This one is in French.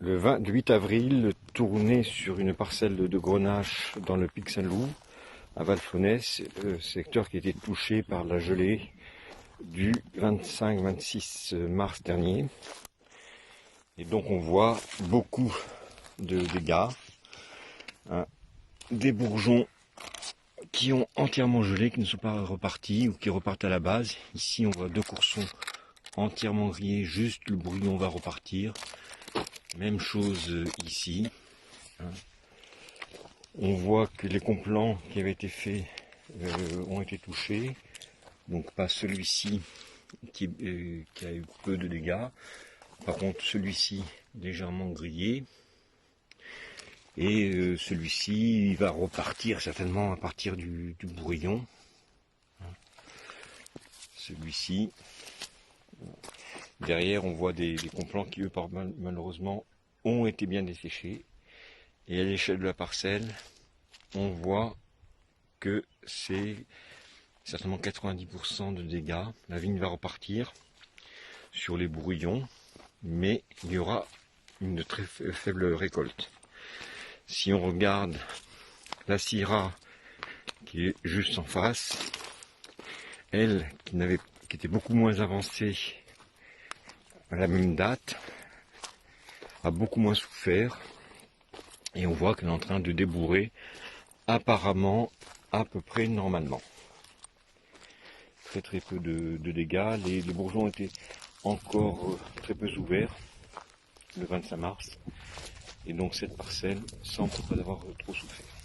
Le 28 avril, tourné sur une parcelle de Grenache dans le Pic Saint-Loup, à Valflaunès, secteur qui a été touché par la gelée du 25-26 mars dernier. Et donc on voit beaucoup de dégâts, hein, des bourgeons qui ont entièrement gelé, qui ne sont pas repartis ou qui repartent à la base. Ici on voit 2 coursons entièrement grillés, juste le brouillon va repartir. Même chose ici. On voit que les complants qui avaient été faits ont été touchés. Donc pas celui-ci qui a eu peu de dégâts. Par contre celui-ci légèrement grillé. Et celui-ci il va repartir certainement à partir du brouillon. Celui-ci. Derrière on voit des complants qui eux malheureusement ont été bien desséchés. Et à l'échelle de la parcelle, on voit que c'est certainement 90% de dégâts. La vigne va repartir sur les brouillons, mais il y aura une très faible récolte. Si on regarde la Syrah qui est juste en face, elle qui était beaucoup moins avancée à la même date, a beaucoup moins souffert. Et on voit qu'elle est en train de débourrer apparemment à peu près normalement. Très peu de dégâts. Les bourgeons étaient encore très peu ouverts le 25 mars. Et donc cette parcelle semble pas avoir trop souffert.